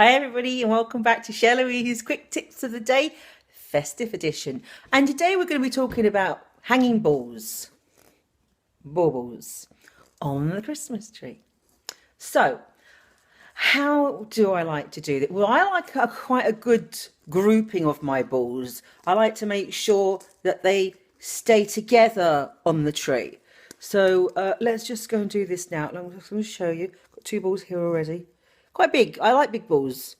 Hi everybody and welcome back to Shelley's Quick Tips of the Day, Festive Edition. And today we're going to be talking about hanging balls, baubles, on the Christmas tree. So, how do I like to do that? Well, I like quite a good grouping of my balls. I like to make sure that they stay together on the tree. So let's just go and do this now. I'm just going to show you. Got two balls here already. Quite big. I like big balls.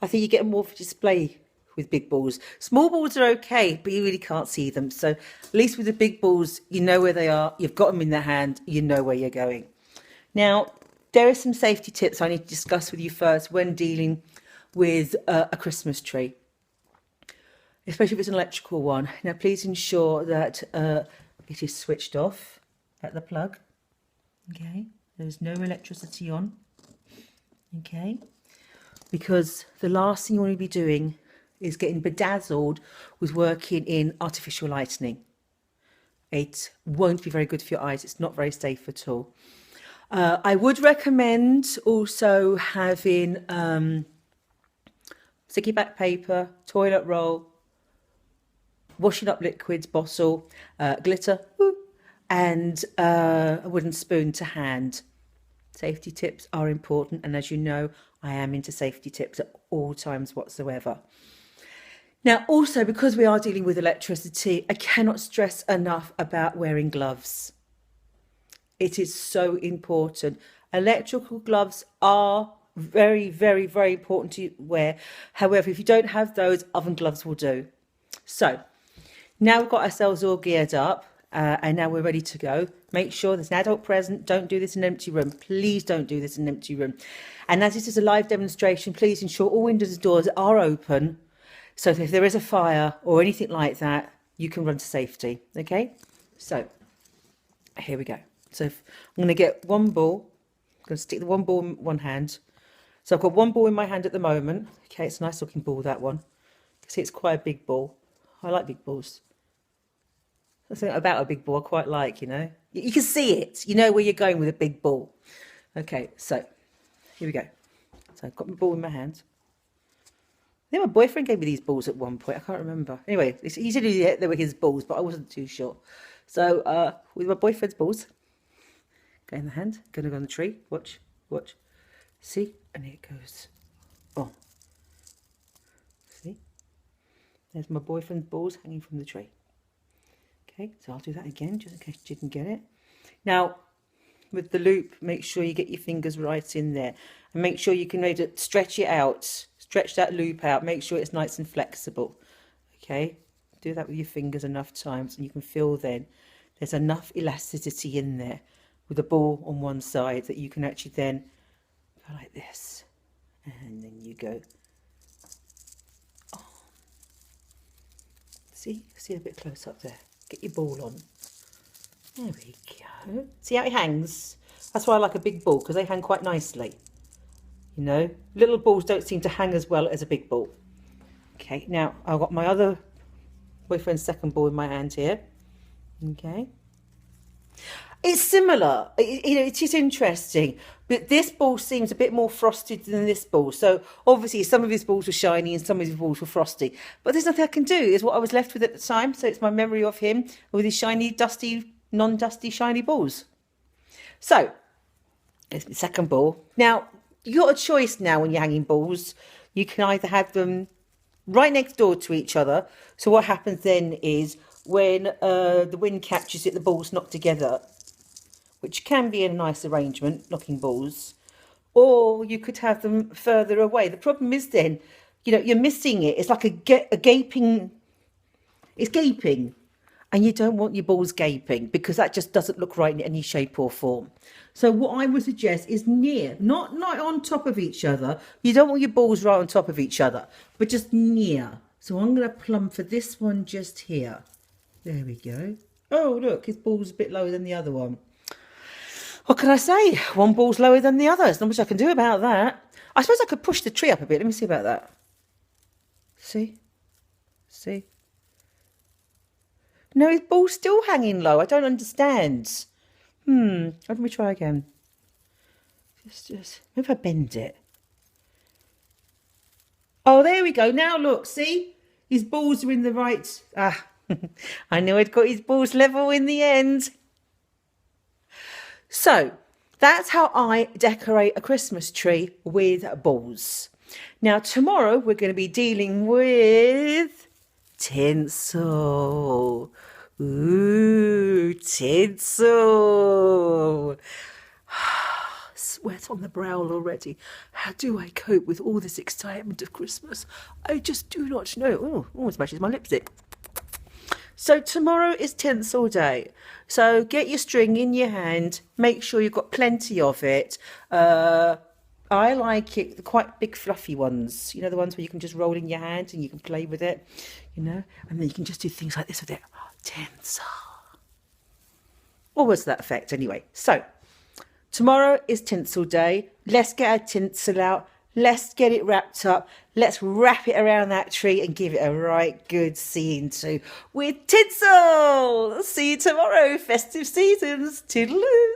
I think you get more for display with big balls. Small balls are okay, but you really can't see them. So at least with the big balls, you know where they are. You've got them in the hand. You know where you're going. Now, there are some safety tips I need to discuss with you first when dealing with a Christmas tree, especially if it's an electrical one. Now, please ensure that it is switched off at the plug. Okay, there's no electricity on. Okay, because the last thing you want to be doing is getting bedazzled with working in artificial lighting. It won't be very good for your eyes. It's not very safe at all. I would recommend also having sticky back paper, toilet roll, washing up liquids bottle, glitter, and a wooden spoon to hand. Safety tips are important, and as you know, I am into safety tips at all times whatsoever. Now, also, because we are dealing with electricity, I cannot stress enough about wearing gloves. It is so important. Electrical gloves are very, very, very important to wear. However, if you don't have those, oven gloves will do. So, now we've got ourselves all geared up. And now we're ready to go. Make sure there's an adult present. Don't do this in an empty room. Please don't do this in an empty room. And as this is a live demonstration, please ensure all windows and doors are open. So if there is a fire or anything like that, you can run to safety. Okay? So, here we go. So I'm going to get one ball. I'm going to stick the one ball in one hand. So I've got one ball in my hand at the moment. Okay, it's a nice looking ball, that one. See, it's quite a big ball. I like big balls. Something about a big ball I quite like, you know. You can see it. You know where you're going with a big ball. Okay, so here we go. So I've got my ball in my hand. I think my boyfriend gave me these balls at one point. I can't remember. Anyway, he said they were his balls, but I wasn't too sure. So with my boyfriend's balls, go in the hand, gonna go on the tree. Watch, watch. See? And here it goes. Oh. See? There's my boyfriend's balls hanging from the tree. Okay, so I'll do that again, just in case you didn't get it. Now, with the loop, make sure you get your fingers right in there. And make sure you can stretch it out. Stretch that loop out. Make sure it's nice and flexible. Okay, do that with your fingers enough times. And you can feel then there's enough elasticity in there with the ball on one side that you can actually then go like this. And then you go. Oh. See a bit close up there. Get your ball on. There we go. See how it hangs? That's why I like a big ball, because they hang quite nicely. You know, little balls don't seem to hang as well as a big ball. Okay, now I've got my other boyfriend's second ball in my hand here. Okay. It's similar. It is interesting, but this ball seems a bit more frosted than this ball. So obviously some of his balls were shiny and some of his balls were frosty. But there's nothing I can do. It's what I was left with at the time. So it's my memory of him with his shiny, dusty, non-dusty, shiny balls. So it's the second ball. Now, you've got a choice now when you're hanging balls. You can either have them right next door to each other. So what happens then is when the wind catches it, the balls knock together, which can be a nice arrangement, knocking balls, or you could have them further away. The problem is then, you know, you're missing it. It's like a gaping, it's gaping, and you don't want your balls gaping because that just doesn't look right in any shape or form. So what I would suggest is near, not on top of each other. You don't want your balls right on top of each other, but just near. So I'm going to plumb for this one just here. There we go. Oh, look, his ball's a bit lower than the other one. What can I say? One ball's lower than the other. There's not much I can do about that. I suppose I could push the tree up a bit. Let me see about that. See? No, his ball's still hanging low. I don't understand. Let me try again. Just maybe if I bend it. Oh, there we go. Now look, see? His balls are in the right... I knew I'd got his balls level in the end. So, that's how I decorate a Christmas tree with balls. Now, tomorrow we're going to be dealing with tinsel. Ooh, tinsel. Sweat on the brow already. How do I cope with all this excitement of Christmas? I just do not know. Oh, almost matches my lipstick. So tomorrow is tinsel day. So get your string in your hand. Make sure you've got plenty of it. I like it, the quite big fluffy ones. You know, the ones where you can just roll in your hand and you can play with it. You know, and then you can just do things like this with it. Oh, tinsel. Or was that effect anyway? So tomorrow is tinsel day. Let's get our tinsel out. Let's get it wrapped up. Let's wrap it around that tree and give it a right good scene too with tinsel. See you tomorrow. Festive seasons. Toodaloo.